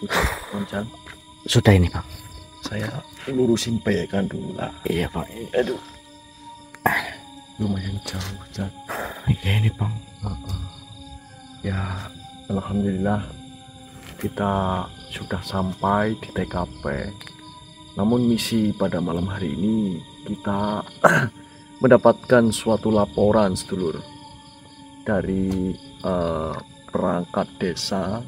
Sudah, Oncan. Sudah ini Bang. Saya ngurusin bayakan dulu lah. Iya Bang. Aduh. Lumayan jauh, Chan. Iya ini Bang. Ya, alhamdulillah kita sudah sampai di TKP. Namun misi pada malam hari ini kita mendapatkan suatu laporan sedulur dari perangkat desa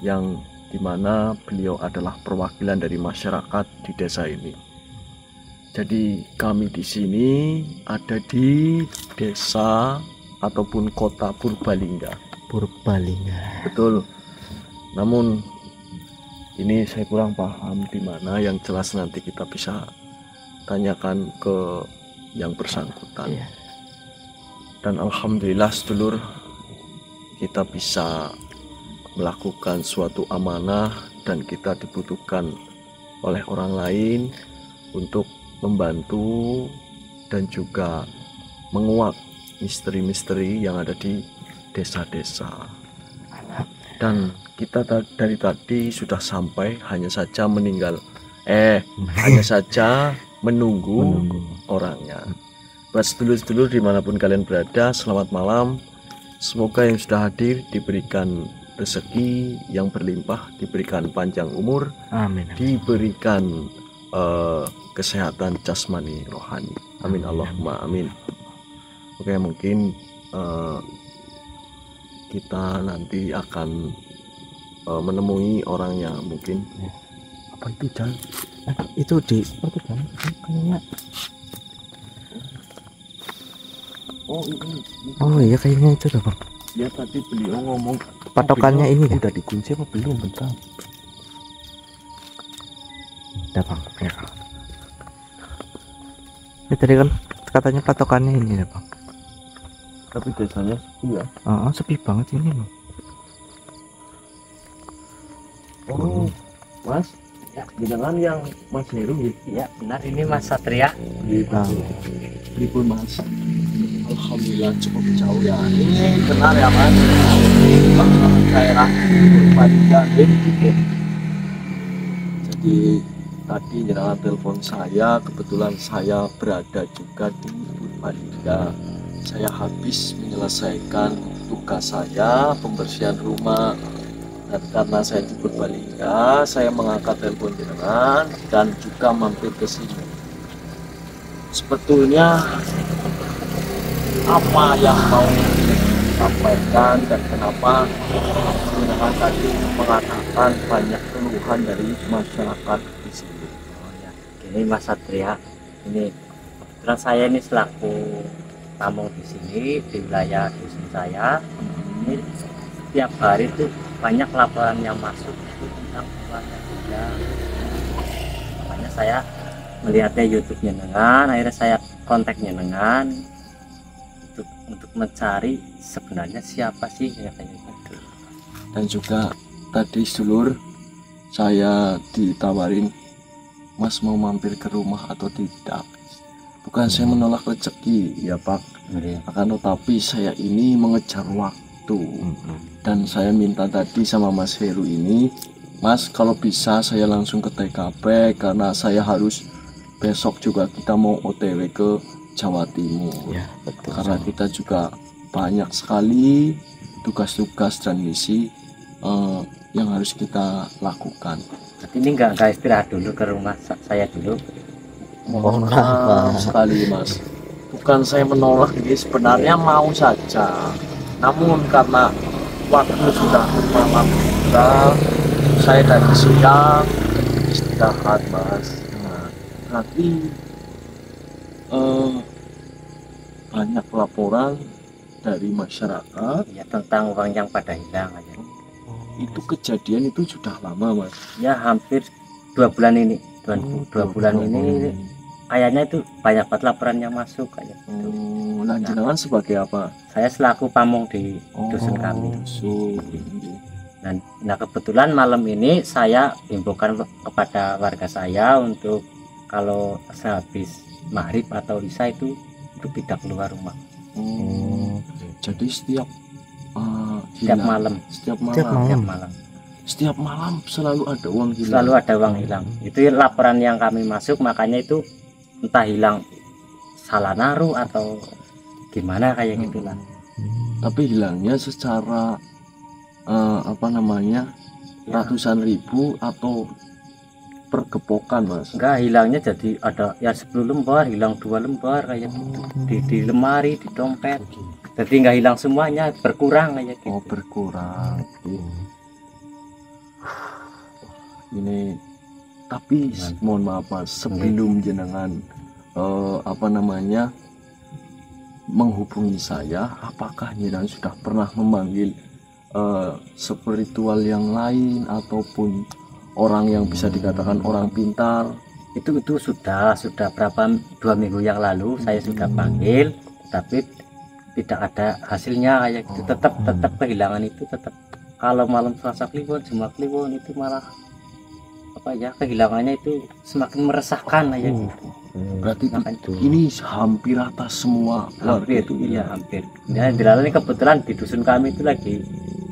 yang dimana beliau adalah perwakilan dari masyarakat di desa ini. Jadi kami di sini ada di desa ataupun kota Purbalingga. Purbalingga. Betul. Namun ini saya kurang paham di mana, yang jelas nanti kita bisa tanyakan ke yang bersangkutan. Iya. Dan alhamdulillah sedulur, kita bisa melakukan suatu amanah dan kita dibutuhkan oleh orang lain untuk membantu dan juga menguak misteri-misteri yang ada di desa-desa. Dan kita dari tadi sudah sampai, hanya saja hanya saja menunggu orangnya. Buat sedulur-sedulur dimanapun kalian berada, selamat malam. Semoga yang sudah hadir diberikan rezeki yang berlimpah, diberikan panjang umur, Amin. diberikan kesehatan jasmani rohani. Amin Allahumma amin. Oke, mungkin kita nanti akan menemui orangnya mungkin. Apa itu, Jan? Itu di seperti kan kayaknya. Oh iya kayaknya itu dah Bang. Ya tadi beliau ngomong Patokannya ini ya? udah dikunci apa belum, bentar. Udah Bang. Ya. Ini tadi kan katanya patokannya ini ya Bang. Tapi desanya sepi ya. Sepi banget ini Bang. Oh, Mas, ya, jangan yang Mas Heru ya? Iya benar, ini Mas Satria. Pripun Mas? Alhamdulillah cukup jauh ya. Ini benar ya Mas? Daerah Purbalingga. Jadi tadi jangan telepon saya, kebetulan saya berada juga di Purbalingga. Saya habis menyelesaikan tugas saya, pembersihan rumah. Dan karena saya di Purbalingga, saya mengangkat telepon jenengan dan juga mampir ke sini. Sebetulnya apa yang mau disampaikan dan kenapa jenengan tadi mengatakan banyak keluhan dari masyarakat di sini? Oh ya, ini Mas Satria. Ini kebetulan saya ini selaku tamu di sini di wilayah dusun saya. Ini setiap hari itu banyak laporan yang masuk itu tentang keluarga juga. Makanya saya melihatnya YouTube-nya dengan, akhirnya saya kontak dengan untuk mencari sebenarnya siapa sih ya kayak gitu. Dan juga tadi sedulur saya ditawarin, Mas mau mampir ke rumah atau tidak. Bukan saya menolak rezeki ya Pak, akan tetapi saya ini mengejar waktu. Dan saya minta tadi sama Mas Heru ini, Mas kalau bisa saya langsung ke TKP karena saya harus besok juga kita mau OTW ke Jawa Timur. Ya, betul. Karena kita juga banyak sekali tugas-tugas dan misi yang harus kita lakukan. Tapi ini enggak istirahat dulu ke rumah saya dulu. Mohon maaf sekali Mas, bukan saya menolak, ini sebenarnya mau saja, namun karena waktu sudah malam juga, saya dari siang istirahat Mas. Nah, tapi banyak laporan dari masyarakat Ya tentang uang yang pada hilang aja. itu. Kejadian itu sudah lama Mas. Ya hampir 2 bulan ini. 2 bulan ini kayaknya itu banyak banget laporan yang masuk kayak gitu. Nah, jenengan sebagai apa? Saya selaku pamong di dusun kami. Nah kebetulan malam ini saya himbaukan kepada warga saya untuk kalau sehabis maghrib atau isya itu tidak keluar rumah. Jadi setiap Setiap hilang? malam, Setiap Setiap malam. setiap malam. Setiap malam selalu ada uang hilang. Selalu ada uang hilang. Itu laporan yang kami masuk, makanya itu entah hilang salah naruh atau gimana kayak gitulah. Tapi hilangnya secara apa namanya, Ya. ratusan ribu atau pergepokan, Mas? Enggak, hilangnya jadi ada ya 10 lembar, hilang 2 lembar kayak gitu. Di lemari, di dompet. Jadi nggak hilang semuanya, berkurang kayak gitu. Oh, berkurang. Ini tapi Gimana? mohon maaf, Mas, sebelum jenengan apa namanya menghubungi saya, apakah jenengan sudah pernah memanggil spiritual yang lain ataupun orang yang bisa dikatakan orang pintar? Itu sudah berapa 2 minggu yang lalu saya sudah panggil, tapi tidak ada hasilnya kayak gitu. Tetap kehilangan itu tetap. Kalau malam Selasa Kliwon, Jumat Kliwon itu malah apa ya, kehilangannya itu semakin meresahkan kayak gitu. Berarti Makanya ini hampir rata semua warga hampir itu. iya hampir. Ya dilalui kebetulan di dusun kami itu lagi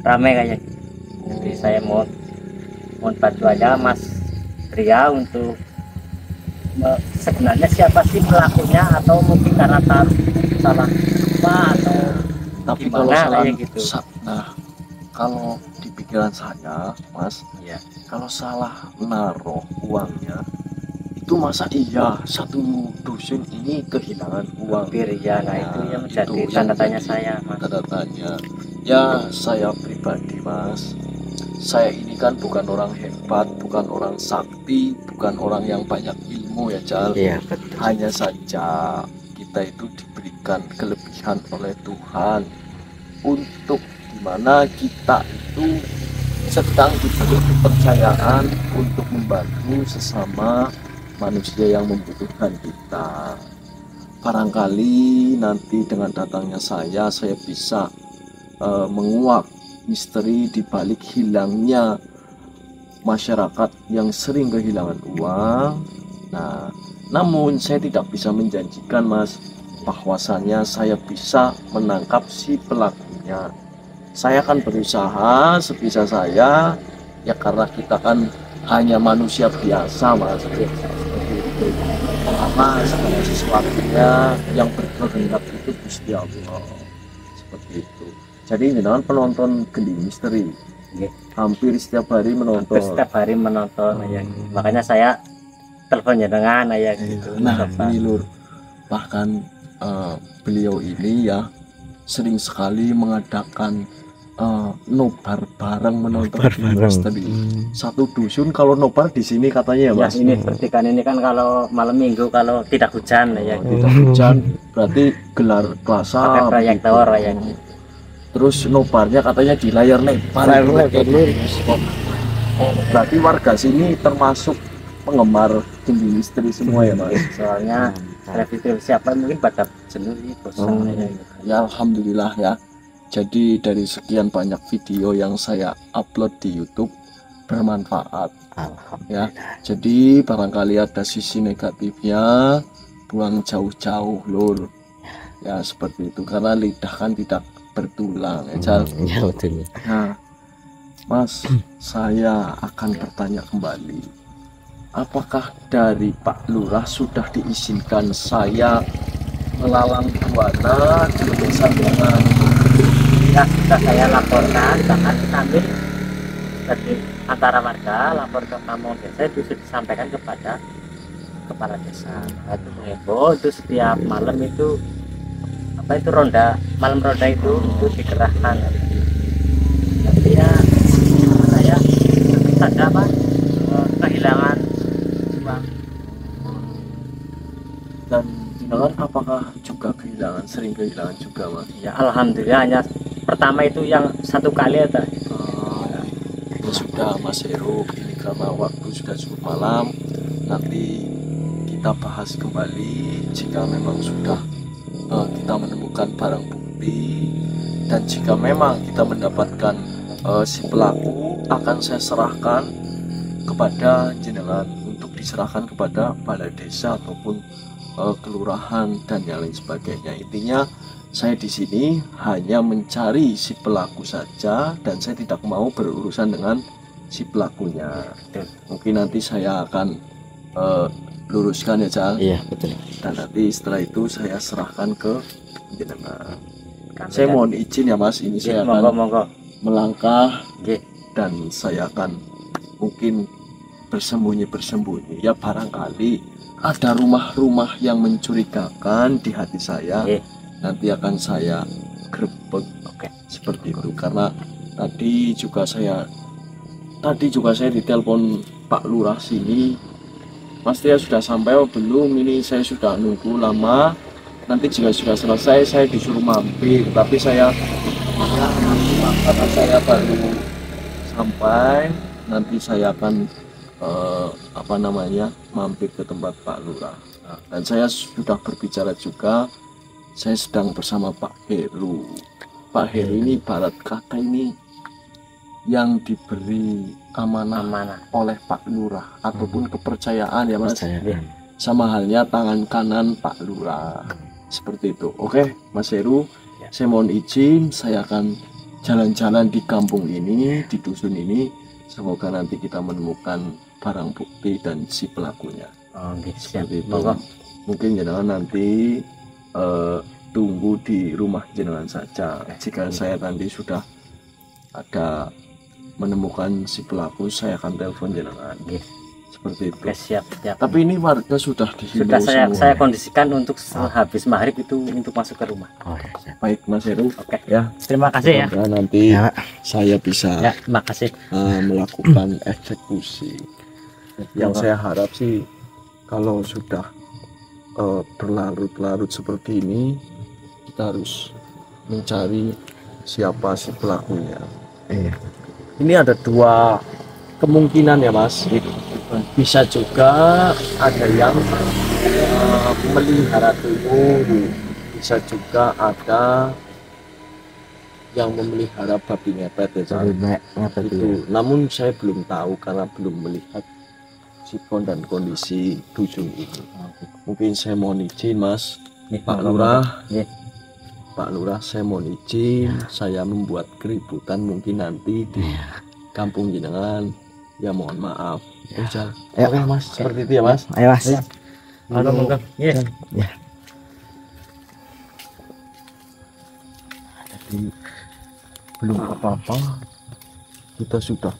ramai kayak gitu. Jadi saya mohon bantu aja Mas Tria untuk sebenarnya siapa sih pelakunya, atau mungkin karena salah lupa atau Tapi gimana kalau salah, kayak gitu. nah kalau di pikiran saya, Mas, Iya. kalau salah naruh uangnya itu masa iya satu dusun ini kehilangan uang? Hampir ya, nah itu yang menjadi itu tanda yang tanya jadi saya Mas. tanda tanya. Ya saya pribadi, Mas, saya ini kan bukan orang hebat, bukan orang sakti, bukan orang yang banyak ilmu ya, Cal. Iya, betul. Hanya saja kita itu diberikan kelebihan oleh Tuhan untuk dimana kita itu sedang diberi kepercayaan untuk membantu sesama manusia yang membutuhkan kita. Barangkali nanti dengan datangnya saya bisa menguak misteri di balik hilangnya masyarakat yang sering kehilangan uang. Nah, namun saya tidak bisa menjanjikan, Mas, bahwasannya saya bisa menangkap si pelakunya. Saya akan berusaha sebisa saya, ya karena kita kan hanya manusia biasa, Mas. Karena segala sesuatunya yang berkehendak itu Gusti Allah. Seperti itu. Jadi dengan penonton Gending Misteri, Iya. hampir setiap hari Hampir menonton. setiap hari menonton ya. Makanya saya teleponnya dengan ya gitu. Nah, Coba. ini Lur, bahkan beliau ini ya sering sekali mengadakan nobar bareng menonton Gending Misteri. Satu dusun kalau nobar di sini katanya ya, Ya Mas. ini seperti kan ini kan kalau malam minggu kalau tidak hujan ya gitu. Tidak hujan berarti gelar klasa Pakai proyektor ya gitu. terus nobarnya katanya di layar lebar. Layar lebar, Lur. Oh, berarti warga sini termasuk penggemar Gending Misteri semua ya, Mas. Soalnya review siapa mungkin pada jenuh nih bosan ya gitu. Ya alhamdulillah ya. Jadi dari sekian banyak video yang saya upload di YouTube bermanfaat ya. Jadi barangkali ada sisi negatifnya, buang jauh-jauh, Lur. Ya seperti itu, karena lidah kan tidak bertulang ya, Cal. Ya, betul. Nah, Mas, saya akan bertanya kembali. Apakah dari Pak Lurah sudah diizinkan saya melalang buana di desa dengan Ya sudah saya laporkan, bahkan sambil dari antara warga lapor ke Pamong Desa itu sudah disampaikan kepada kepala desa. Nah, itu mengheboh itu setiap malam itu apa itu malam ronda itu dikerahkan. Tapi ya saya ada apa kehilangan uang. dan jenengan apakah juga sering kehilangan juga, Mas? Ya alhamdulillah, hanya pertama itu yang satu kali ada. Ya sudah, Mas Heru, ini karena waktu sudah cukup malam, nanti kita bahas kembali jika memang sudah kita menemukan barang bukti, dan jika memang kita mendapatkan si pelaku, akan saya serahkan kepada jenengan untuk diserahkan kepada balai desa ataupun kelurahan dan yang lain sebagainya. Intinya saya di sini hanya mencari si pelaku saja dan saya tidak mau berurusan dengan si pelakunya. Mungkin nanti saya akan luruskan ya Jal. Iya betul. Dan nanti setelah itu saya serahkan ke jenengan. Kami Saya kan- mohon izin ya Mas, ini saya monggo akan monggo. melangkah Nggih. dan saya akan mungkin bersembunyi ya, barangkali ada rumah-rumah yang mencurigakan di hati saya. Nggih. Nanti akan saya grebek. Oke. Seperti itu, karena tadi juga saya ditelepon Pak Lurah sini. Mas Tria sudah sampai oh belum, ini saya sudah nunggu lama, nanti jika sudah selesai saya disuruh mampir, tapi saya karena saya baru sampai, nanti saya akan mampir ke tempat Pak Lurah. Dan saya sudah berbicara juga, saya sedang bersama Pak Heru. Pak Heru ini ibarat kata ini yang diberi amanah oleh Pak Lurah ataupun kepercayaan ya Mas. Percayaan. Sama halnya tangan kanan Pak Lurah. Seperti itu. Oke, Mas Heru, Ya. saya mohon izin, saya akan jalan-jalan di kampung ini, di dusun ini. Semoga nanti kita menemukan barang bukti dan si pelakunya. Oh, nggih, siap. Seperti itu. Monggo. Mungkin jenengan nanti tunggu di rumah jenengan saja. Jika saya nanti sudah ada menemukan si pelaku, saya akan telepon jenengan. Nggih. Seperti itu. Oke, siap. Tapi ini warga sudah dihimbau Sudah semua. saya kondisikan untuk habis maghrib itu untuk masuk ke rumah. Oh, siap. Baik Mas Heru. Oke. Ya. Terima kasih ya. Semoga nanti Ya. saya bisa Ya, makasih. melakukan eksekusi. Yang saya harap sih kalau sudah berlarut-larut seperti ini, kita harus mencari siapa si pelakunya. Iya. Ini ada dua kemungkinan ya Mas. Bisa juga ada yang melihara tuyul, bisa juga ada yang memelihara babi ngepet ya Jal. Itu. Namun saya belum tahu karena belum melihat sikon dan kondisi dusun ini. Mungkin saya mohon izin Mas, Nih, Pak monggo, Lurah. monggo. Nggih. Pak Lurah, saya mohon izin, saya membuat keributan mungkin nanti di kampung jenengan. Ya mohon maaf. Ya, Jal. Ayo. Oke Mas, seperti itu ya Mas. Ayo Mas. Monggo, monggo. Nggih. Jadi belum apa-apa, kita sudah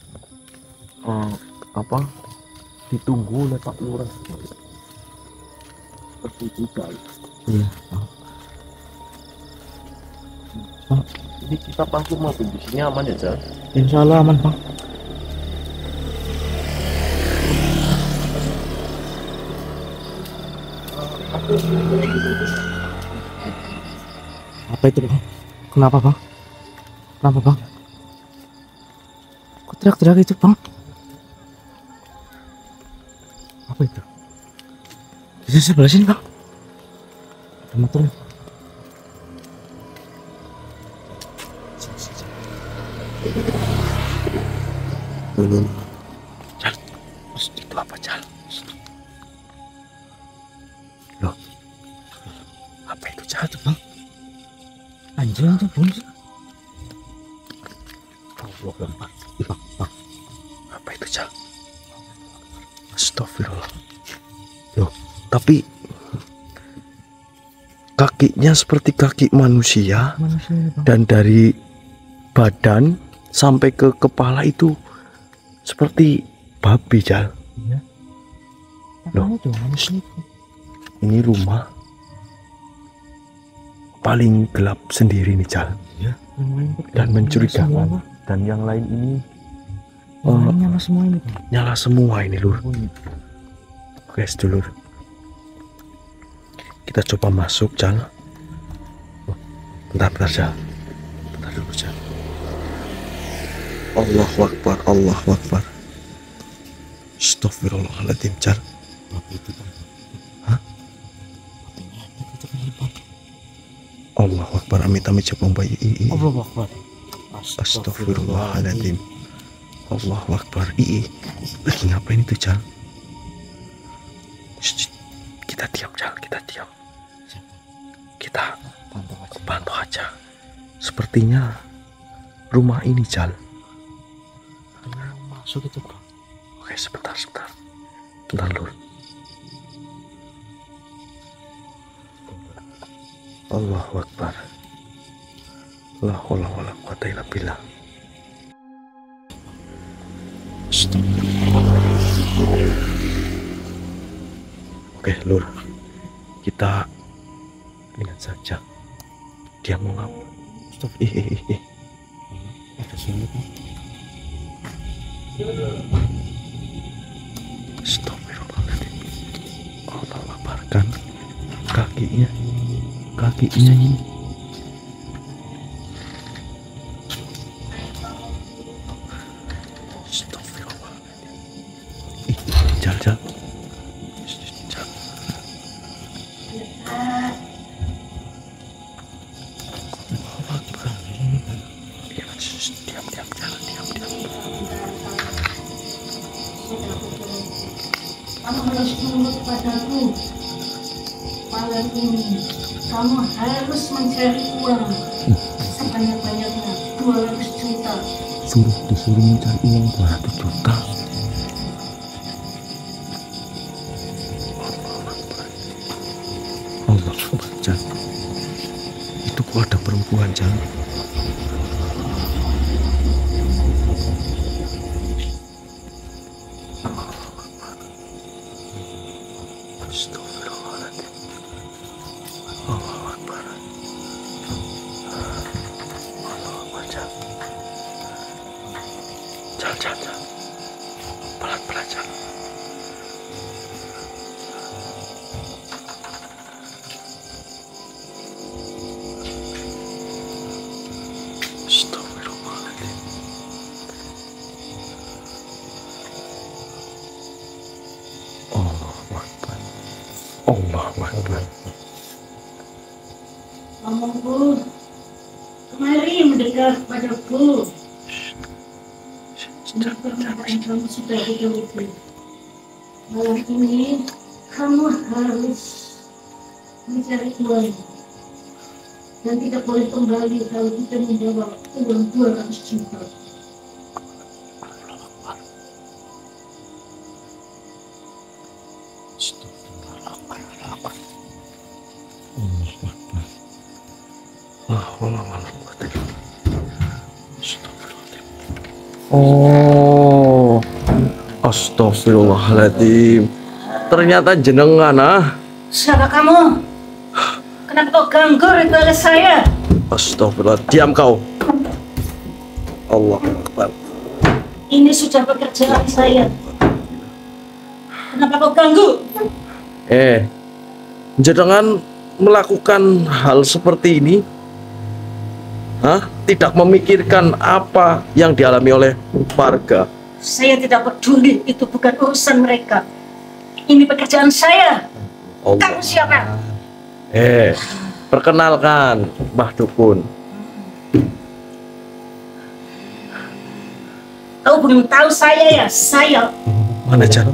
ditunggu oleh Pak Lurah. Seperti itu Jal. Iya. Ini kita pasti mau di sini aman ya Jal. Insya Allah aman Bang. Apa itu Bang? Kenapa Bang? Kenapa Bang? Kok teriak-teriak itu Bang? Apa itu? Di sebelah sini Bang. Ada motor. Jal, itu apa Jal? Loh, apa itu Jal tuh Bang? Anjing tuh Bang. Allah Bang. Bang. Apa itu Jal? Astagfirullah. Loh, tapi kakinya seperti kaki manusia, dan dari badan sampai ke kepala itu seperti babi Jal. Iya. Loh, ini rumah paling gelap sendiri nih Jal. Iya. Dan mencurigakan. Dan yang lain ini nyala semua ini Bang. nyala semua ini Lur. Oke sedulur, kita coba masuk Jal. Bentar Jal. Bentar dulu Jal. Allahu Akbar, Allahu Akbar. Astagfirullahaladzim Jal. Hah? Allahu Akbar, amit-amit coba bayi ii. Allahu Akbar. Astagfirullahaladzim. Allahu Akbar. Ii, lagi ngapain itu Jal? Shh, kita diam Jal, kita diam. Kita Tante bantu aja. Sepertinya rumah ini Jal. Masuk itu bang. Oke, sebentar. Bentar Lur. Allahu Akbar. La haula wala quwata illa billah. Oke Lur, kita lihat saja dia mau ngapa. Stop. Ada sini bang. Astagfirullahaladzim. Allah laparkan kakinya ini. Astagfirullahaladzim. Jal. Jal. Allah Akbar. Ya, diam, jalan, diam. Kamu harus menurut padaku. Malam ini kamu harus mencari uang sebanyak-banyaknya 200 juta. Disuruh mencari uang 200 juta. Allah Akbar, Jan. Itu kok ada perempuan, Jan? Astagfirullahaladzim. Allahu Akbar. Allahu Akbar, Jan. Jal. Pelan-pelan, Jan. Astagfirullahaladzim. Allahu Akbar. Allahu Akbar. Ngomongku, kemari mendekat padaku. Permintaan kamu sudah betul-betul. Malam ini kamu harus mencari uang dan tidak boleh kembali kalau kita membawa uang 200 juta. Oh, astagfirullahaladzim. Ternyata jenengan Siapa kamu? Kenapa kau ganggu ritual saya? Astagfirullah, diam kau. Allah Akbar. Ini sudah pekerjaan saya. Kenapa kau ganggu? Jenengan melakukan hal seperti ini, tidak memikirkan apa yang dialami oleh warga. Saya tidak peduli, itu bukan urusan mereka. Ini pekerjaan saya. Allah. Kamu siapa? Perkenalkan, Mbah Dukun. Kau belum tahu saya ya? Saya. Mana Jan?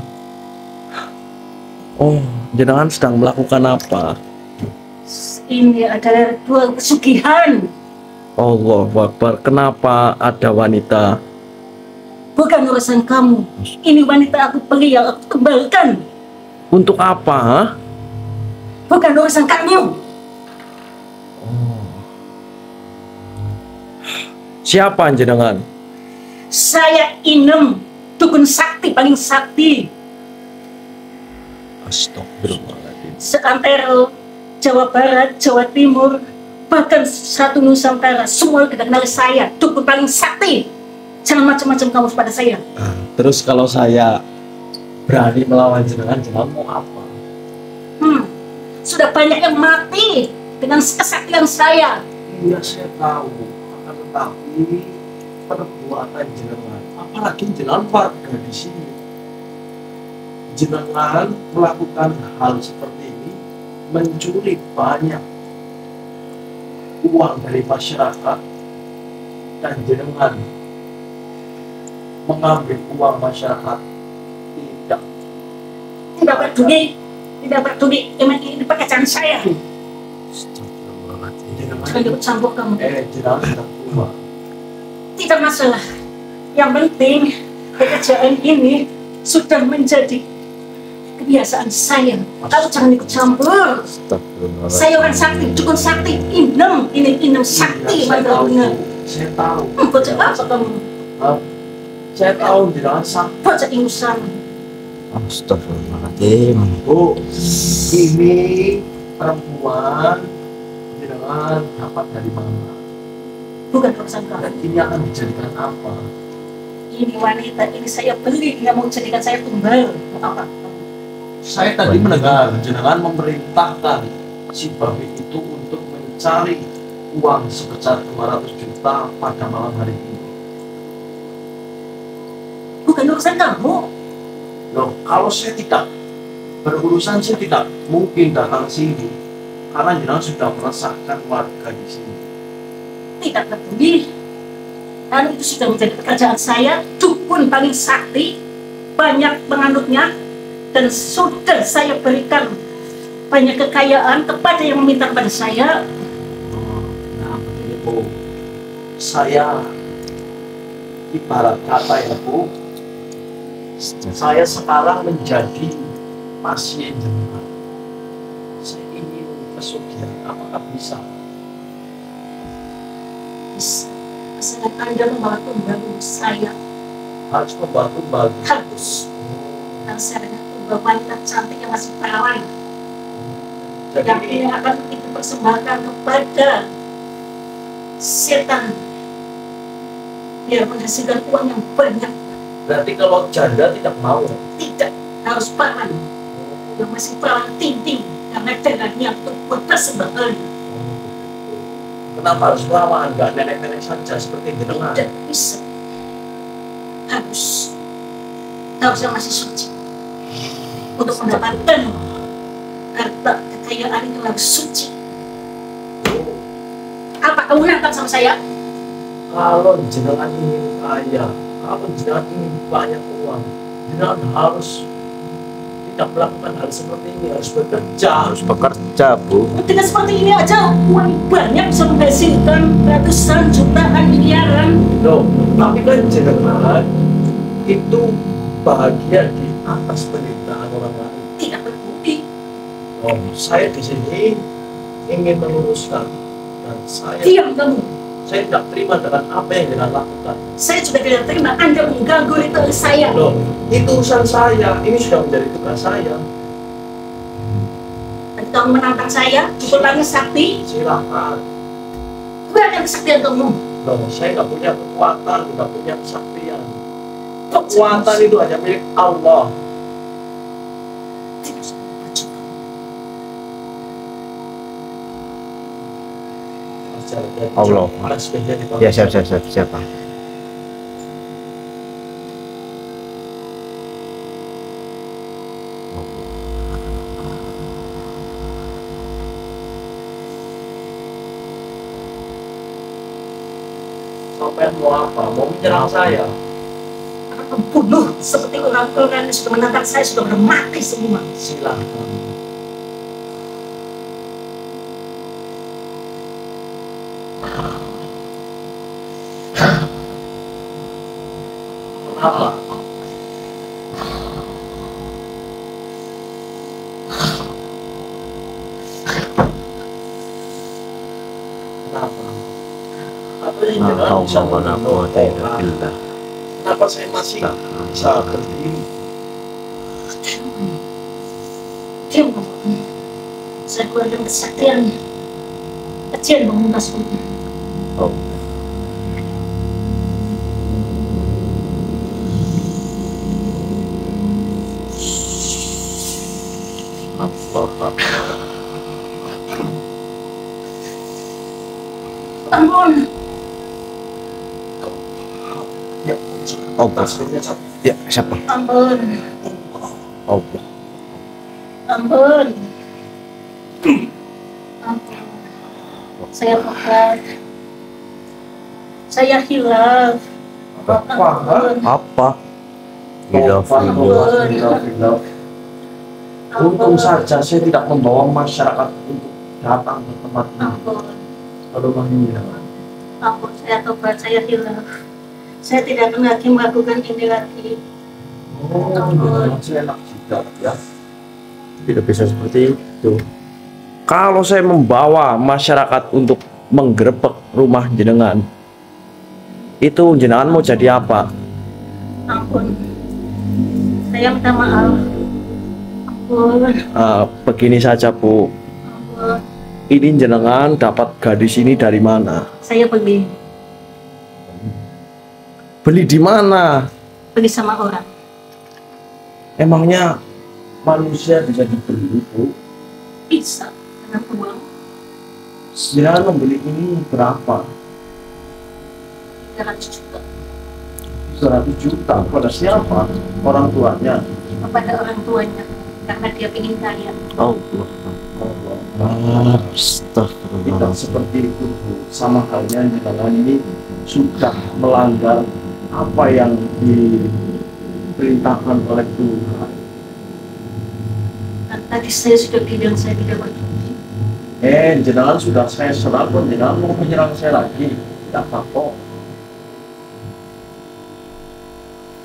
Oh, jenengan sedang melakukan apa? Ini adalah ritual pesugihan. Allah Akbar. Kenapa ada wanita? Bukan urusan kamu. Ini wanita aku beli yang aku kembalikan. Untuk apa? Bukan urusan kamu. Siapa jenengan? Saya Inem, dukun sakti paling sakti. Astagfirullahaladzim. Seantero, Jawa Barat, Jawa Timur, bahkan satu Nusantara, semua tidak kenal saya, dukun paling sakti. Jangan macam-macam kamu pada saya. Terus kalau saya berani melawan jenengan, jenengan mau apa? Sudah banyak yang mati dengan kesaktian saya. Iya, saya tahu. Akan tetapi perbuatan jenengan, apalagi jenengan warga di sini, jenengan melakukan hal seperti ini, mencuri banyak uang dari masyarakat, dan jenengan mengambil uang masyarakat. Tidak peduli, emang ini pekerjaan saya. Jenengan jangan ikut campur kamu. Jenengan sudah tua. Tidak masalah. Yang penting pekerjaan ini sudah menjadi kebiasaan saya. Kamu jangan ikut campur. Saya orang sakti, dukun sakti, inem sakti, mandraguna. Saya tahu. Bocah apa kamu? Saya tahu jenengan sakti. Bocah ingusan. Astagfirullahaladzim. Bu, ini perempuan jenengan dapat dari mana? Bukan urusan kamu. Dan ini akan dijadikan apa? Ini wanita, ini saya beli, nggak mau jadikan saya tumbal. Apa? Saya tadi mendengar jenengan memerintahkan si babi itu untuk mencari uang sebesar 200 juta pada malam hari ini. Bukan urusan kamu. Loh, kalau saya tidak berurusan, saya tidak mungkin datang sini karena jenengan sudah meresahkan warga di sini. Tidak peduli. Karena itu sudah menjadi pekerjaan saya, dukun paling sakti, banyak penganutnya, dan sudah saya berikan banyak kekayaan kepada yang meminta kepada saya. Nah, begini Bu, saya ibarat kata ya Bu, saya sekarang menjadi pasien jenengan. Saya ingin pesugihan, apakah bisa? Kesalahan Anda membawa tumbal untuk saya Harus membantu bagi. harus. Dan saya dengan tumbal wanita cantik yang masih perawan, yang Jadi ini akan kita persembahkan kepada setan biar menghasilkan uang yang banyak. berarti kalau janda tidak mau. Tidak harus perawan yang masih perawan tinting karena darahnya untuk buat persembahan. Kenapa harus perawan? Nggak nenek-nenek saja seperti jenengan. Tidak bisa, harus yang masih suci untuk mendapatkan harta kekayaan itu harus suci. Apa kamu nantang sama saya? Kalau jenengan ingin kaya, kalau jenengan ingin banyak uang, jenengan harus tidak melakukan hal seperti ini, harus bekerja. Harus bekerja, Bu. Dengan seperti ini aja uang banyak bisa menghasilkan ratusan jutaan miliaran. Loh, tapi kan jenengan itu bahagia di atas penderitaan orang lain. Tidak peduli. Oh, saya di sini ingin meluruskan dan Diam kamu. saya tidak terima dengan apa yang jenengan lakukan. Saya sudah tidak terima Anda mengganggu ritual saya. Loh, itu urusan saya. Ini sudah menjadi tugas saya. Dan kamu menantang saya, pukul langit sakti. Silakan. Gunakan kesaktian kamu. Loh, saya nggak punya kekuatan, nggak punya kesaktian. Kekuatan itu hanya milik Allah. Tidak usah membujuk kamu. Allah. Ya, siap, Pak. Sampai mau apa? Mau menyerang saya? Akan membunuh seperti orang-orang yang sudah menantang saya sudah mati semua. Silakan. Kenapa? Kenapa? Apa yang jenengan bisa membunuh orang? Kenapa saya masih bisa berdiri? Diam kamu. Saya keluarkan kesaktian. Kecil menguntasku. Oh. Ampun. Oh, ya, siapa? Ampun. Oh, Ampun. Ampun. Saya tobat. Saya hilaf. Ampun. apa? Untung saja saya tidak membawa masyarakat untuk datang ke tempat ini. Ampun. rumah ini jenengan? Ampun, saya tobat, saya hilang. Saya tidak akan lagi melakukan ini lagi. Oh, jenengan seenak juga ya. Tidak bisa seperti itu. Kalau saya membawa masyarakat untuk menggerebek rumah jenengan, itu jenengan mau jadi apa? Ampun, saya minta maaf. Ampun, Begini saja Bu, ampun. ini jenengan dapat gadis ini dari mana? Saya beli Beli di mana? sama orang. Emangnya manusia bisa dibeli Bu? Bisa dengan uang Jenengan membeli ini berapa? 300 juta 100 juta pada siapa? Orang tuanya. kepada orang tuanya karena dia ingin kaya. Tidak seperti itu Bu. Sama halnya jenengan ini sudah melanggar apa yang diperintahkan oleh Tuhan. Dan tadi saya sudah bilang saya tidak peduli. Jenengan sudah saya serang, jenengan mau menyerang saya lagi? Tidak apa-apa.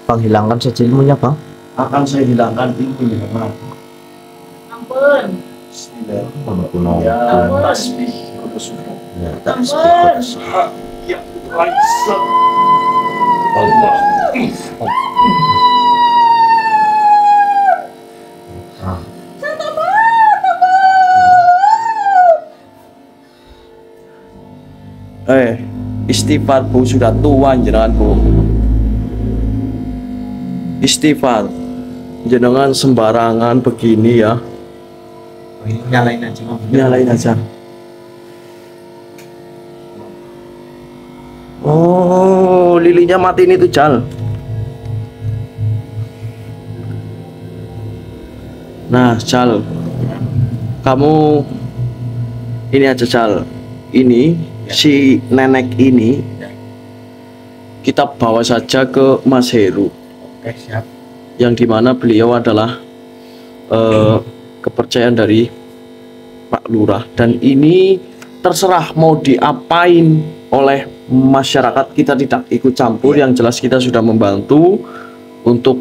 Bang, hilangkan saja ilmunya, Bang. Akan saya hilangkan ilmu jenengan. Ampun, Bismillah. Ya tasbih kudus. Ya, ampun. Ya Raisa. Allah. Istighfar Bu, sudah tua jenengan Bu. Istighfar. Jenengan sembarangan begini ya. nyalain aja, Bang. Nyalain aja. Oh, lilinnya mati ini tuh Jal. Nah Jal, kamu ini aja Jal. Ini si nenek ini kita bawa saja ke Mas Heru, Oke, siap. yang dimana beliau adalah kepercayaan dari Pak Lurah, dan ini terserah mau diapain oleh masyarakat, kita tidak ikut campur. Yang jelas kita sudah membantu untuk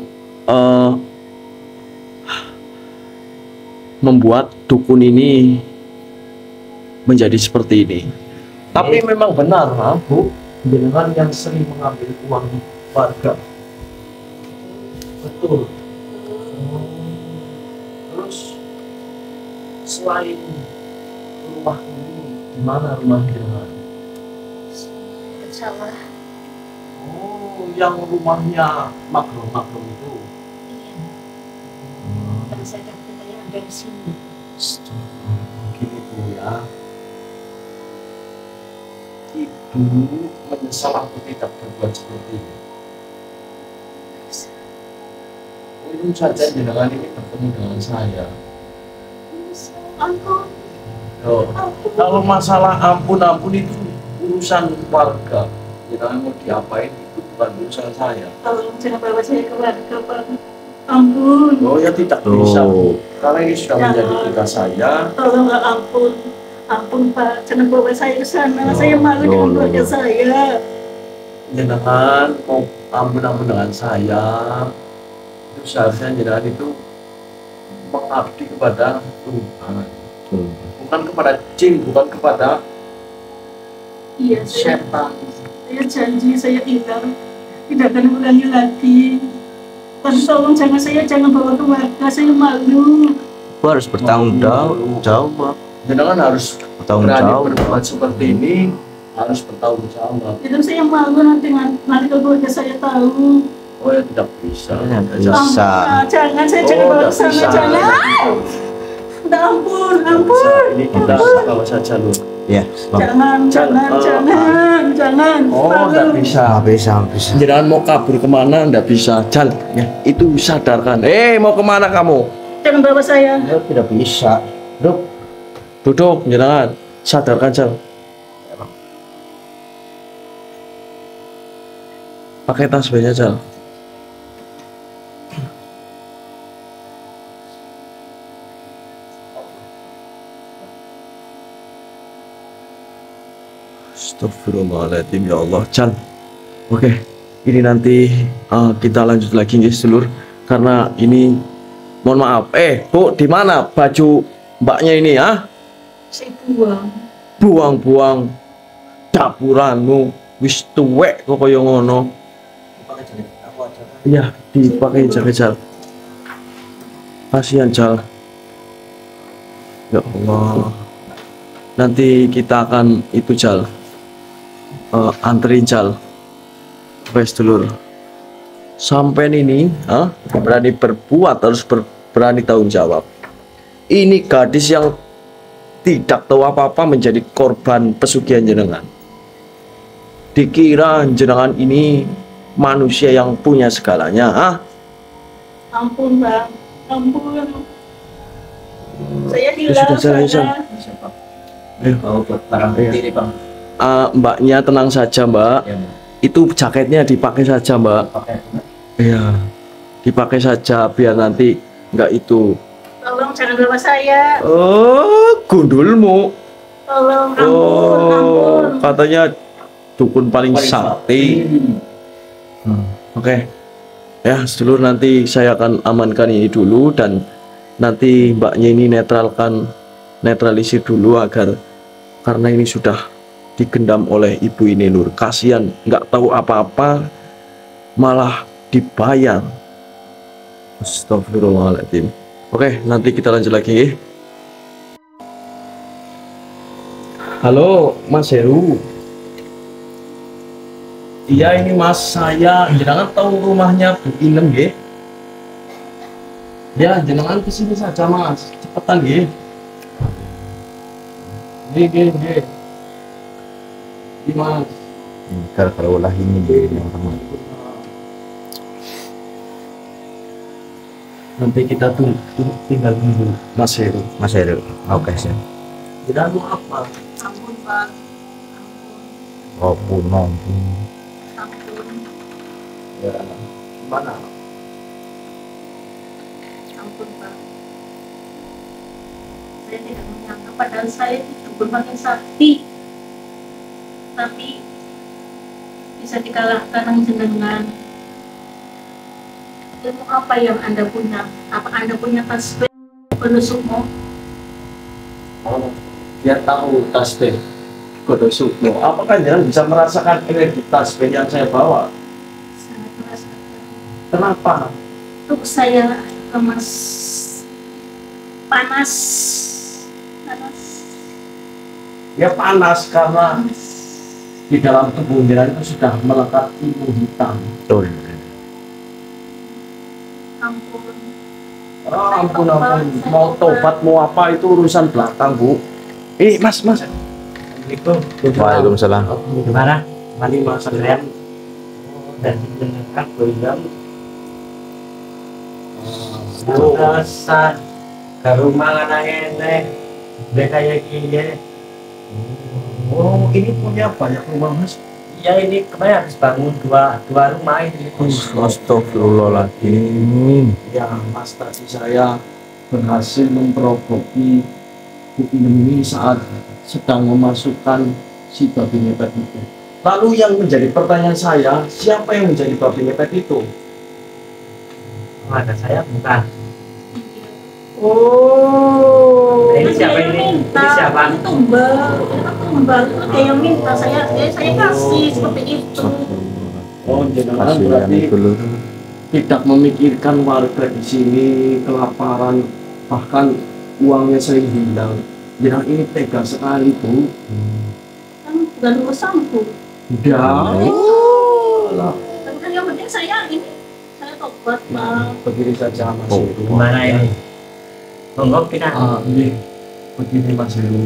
membuat dukun ini menjadi seperti ini. Tapi memang benar Bu, jenengan yang sering mengambil uang warga. Betul. Terus selain rumah ini, di mana rumah jenengan? Salah. Oh, yang rumahnya makrum itu. Iya. Dan saya dapat yang ada di sini. Gini Bu ya, Ibu menyesal aku tidak berbuat seperti ini. Untung saja jenengan ini bertemu dengan saya. Ampun, Loh, kalau masalah ampun itu urusan warga. Jenengan mau diapain itu bukan urusan saya. tolong jangan bawa saya ke warga, Pak. Ampun, Oh ya tidak bisa Bu, karena ini sudah menjadi tugas saya. tolonglah, ampun. Ampun Pak, jangan bawa saya ke sana. Saya malu dengan keluarga saya. Jenengan mau ampun dengan saya, itu seharusnya jenengan itu mengabdi kepada Tuhan, bukan kepada jin, bukan kepada Iya, setan. saya janji saya hilang. Tidak akan ulangi lagi. Tapi tolong jangan bawa ke warga, saya malu. Aku harus bertanggung jawab. Jenengan harus Bertanggung berani jawab. berbuat seperti ini, harus bertanggung jawab. Itu saya malu nanti keluarga saya tahu. Oh ya tidak bisa. Ya, Tidak bisa. Ampun, jangan, saya jangan Oh, bawa ke tidak sana, bisa. jangan. Udah, ampun, Tidak ampun. bisa. Ini kita bawa saja loh. Ya, Bang. Jangan. Oh Malu. tidak bisa. Bisa. Jenengan mau kabur kemana? Nggak bisa. Jal, ya, itu sadarkan. Mau kemana kamu? Jangan bawa saya. Ya, tidak bisa. Duduk, jenengan. Sadarkan Jal. Pakai tasbihnya Jal. Astagfirullahaladzim ya Allah. Jal. Oke, ini nanti kita lanjut lagi guys dulur. Karena ini mohon maaf. Bu, di mana baju mbaknya ini ya? Saya buang. Buang-buang dapuranmu wis tuwek kok kaya ngono. Iya, dipakai jaga Jal. Kasihan Jal. Ya Allah. Nanti kita akan itu Jal. Anterin Jal. Wes dulur. Sampai ini, berani berbuat harus berani tanggung jawab. Ini gadis yang tidak tahu apa-apa menjadi korban pesugihan jenengan. Dikira jenengan ini manusia yang punya segalanya, Ampun Bang, ampun. Saya Ya sudah, hilang. Jal. Ayo. Oh, barang bukti ini Bang. Mbaknya tenang saja Mbak. Ya, Itu jaketnya dipakai saja Mbak. pakai. Iya, dipakai saja biar nanti nggak itu. Tolong jangan bawa saya. Oh, gundulmu. Tolong, ampun, Oh, ampun. katanya dukun paling sakti. Oke, ya sedulur, nanti saya akan amankan ini dulu dan nanti mbaknya ini netralisir dulu agar, karena ini sudah digendam oleh ibu ini Lur. Kasihan, nggak tahu apa-apa malah dibayar. Astagfirullahaladzim. Oke, nanti kita lanjut lagi. Halo Mas Heru. Iya ini Mas, saya jenengan tahu rumahnya Bu Inem nggih? Ya, jenengan kesini saja Mas, cepetan nggih. Nggih. Di Mas. Kalau ulah ini yang sama. Nanti kita tinggal tunggu Mas Heru. Mas Heru. Oke sih. Jenengan mau apa? Ampun Bang, Oh punon. ampun. Ya, mana? Ampun Bang. Saya tidak menyangka padahal saya itu dukun makin sakti. Tapi bisa dikalahkan dengan jenengan. Ilmu apa yang Anda punya? Apa Anda punya tasbih penusukmu? Oh, dia tahu tasbih Godo Sukmo. Apakah jangan bisa merasakan energi tasbih yang saya bawa? Sangat merasakan. Kenapa? Tubuh saya lemas, panas. Ya panas karena Panas. di dalam tubuh jenengan itu sudah melekat ilmu hitam. Betul. Ampun. Oh, ampun. Mau tobat mau apa itu urusan belakang Bu. Mas. Assalamualaikum. Waalaikumsalam. Gimana? Ini Mas Adrian. Dan mendengarkan goyang Oh, dasar ke rumah anak enek dia kayak gini. oh, ini punya banyak rumah Mas. Ya ini kemarin habis bangun dua rumah ini. Astagfirullahaladzim. Ya Mas, tadi saya berhasil memprovoki Bu Inem ini saat sedang memasukkan si babi ngepet itu. Lalu yang menjadi pertanyaan saya, siapa yang menjadi babi ngepet itu? Ada saya bukan. Oh, Ini siapa ini? Ini siapa? Ini tumbal. Ada yang minta saya kasih seperti itu. oh jenengan Kasihan berarti itu Lur. tidak memikirkan warga di sini kelaparan, bahkan uangnya sering hilang. Jenengan ini tega sekali Bu. Kan bukan urusanku. Udah. Lah, Tapi kan yang penting saya tobat Bang. begini saja Mas Oh, Heru. Gimana ini? Monggo kita. Ini begini Mas Heru.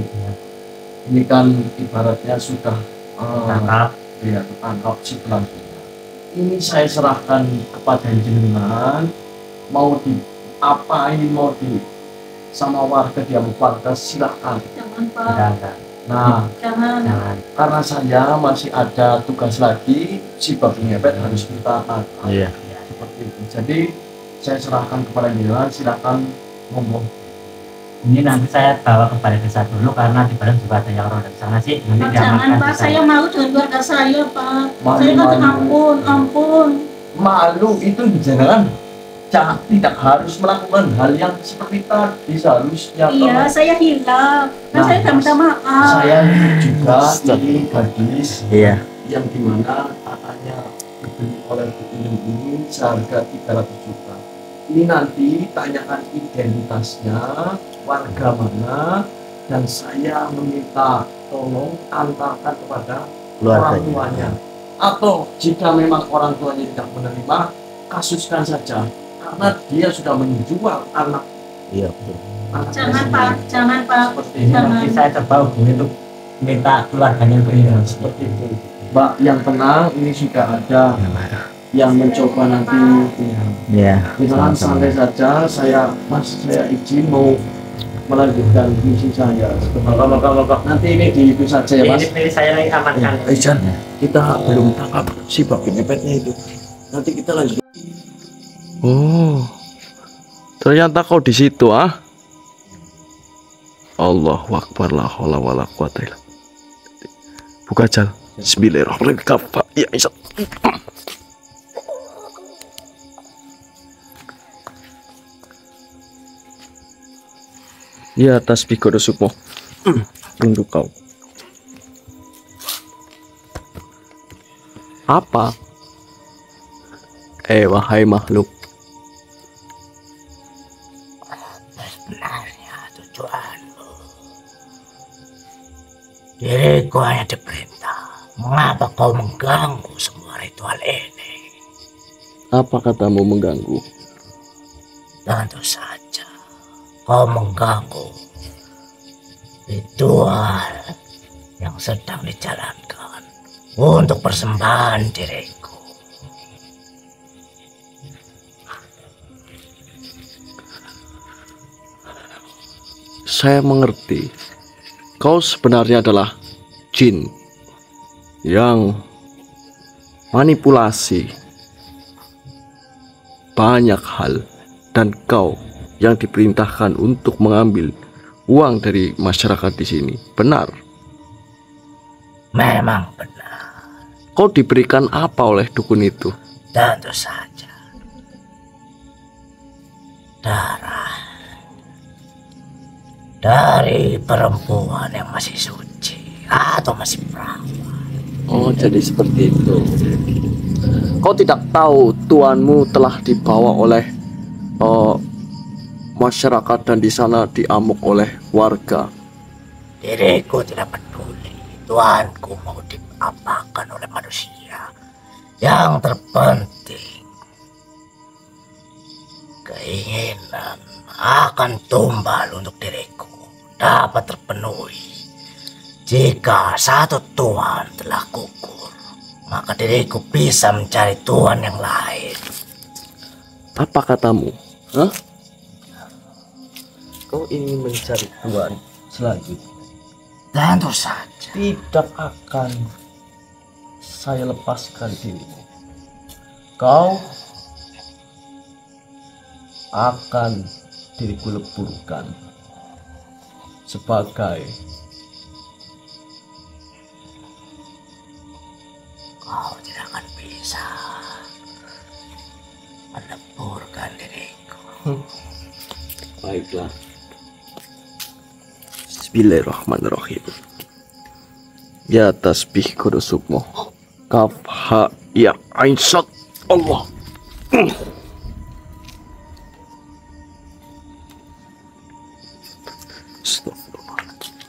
Ini kan ibaratnya sudah Tangkap. ya tertangkap si pelaku. Ini saya serahkan kepada jenengan, mau diapain, mau di sama warga warga silahkan. Jangan Pak, Jangan. Nah, jangan. karena saya masih ada tugas lagi, si babi ngepet harus ditahan. Iya. Seperti itu. Jadi saya serahkan kepada jenengan, silahkan ngomong. Ini nanti saya bawa ke balai desa dulu karena di balai juga ada yang orang dari sana sih. Nanti Jangan diamankan Pak, di sana. saya malu dengan keluarga saya Pak. Malu, Saya kan malu. ampun. Malu itu jangan tidak harus melakukan hal yang seperti tadi seharusnya. Iya, kalau saya hilaf. Kan Nah, saya udah minta maaf. saya juga ini gadis Iya. yang dimana katanya dibeli oleh Bu Ilim ini seharga 300 juta. Ini nanti tanyakan identitasnya, warga mana, dan saya meminta tolong antarkan kepada orang tuanya. Atau jika memang orang tuanya tidak menerima, kasuskan saja karena dia sudah menjual anak. Iya, betul. Jangan Pak. Seperti Ini ini. nanti saya coba hubungi untuk minta keluarganya beliau. Seperti itu. Mbak yang tenang, ini sudah ada yang mencoba nanti. Iya. Jangan santai saja, saya izin mau melanjutkan misi saya. Maka. Nanti ini di itu saja ya Mas. Ini pilih saya lagi amankan. Jan, kita belum tangkap si babi ngepetnya itu. Nanti kita lanjut. Oh, ternyata kau di situ ah. Allahu Akbar, la haula wala quwata illa billah. Buka Jal. Bismillahirrahmanirrahim. Ya Isa. Ya tasbih kodo sukmo. Untuk kau. Apa? Wahai makhluk. Sebenarnya tujuanmu. Diriku hanya diperintah. Mengapa kau mengganggu semua ritual ini? Apa katamu mengganggu? Tentu saja kau mengganggu ritual yang sedang dijalankan untuk persembahan diriku. Saya mengerti. Kau sebenarnya adalah jin yang manipulasi banyak hal, dan kau yang diperintahkan untuk mengambil uang dari masyarakat di sini. Benar? Memang benar. Kau diberikan apa oleh dukun itu? Tentu saja darah dari perempuan yang masih suci atau masih perawan. Oh, jadi seperti itu. Kau tidak tahu tuanmu telah dibawa oleh masyarakat dan di sana diamuk oleh warga. Diriku tidak peduli tuanku mau diapakan oleh manusia. Yang terpenting keinginan akan tumbal untuk diriku dapat terpenuhi. Jika satu tuan telah gugur, maka diriku bisa mencari tuan yang lain. Apa katamu? Hah? Kau ingin mencari tuan selanjutnya? Tentu saja. Tidak akan saya lepaskan dirimu. Kau akan diriku leburkan sebagai Kau tidak akan bisa meleburkan diriku. Baiklah. Bismillahirrahmanirrahim. Ya tasbih kudu sukmo. Kaf ha ya ain sad Allah.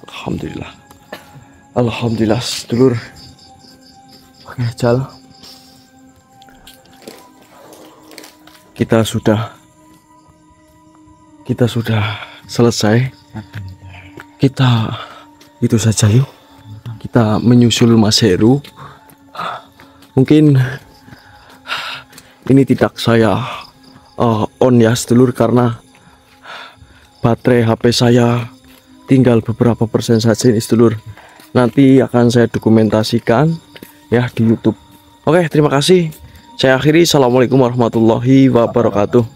Alhamdulillah. Alhamdulillah sedulur. Oke, Jal. Kita sudah selesai. Kita itu saja yuk. Kita menyusul Mas Heru. Mungkin ini tidak saya on ya sedulur, karena baterai HP saya tinggal beberapa persen saja ini sedulur. Nanti akan saya dokumentasikan ya di YouTube. Oke, terima kasih. Saya akhiri. Assalamualaikum warahmatullahi wabarakatuh.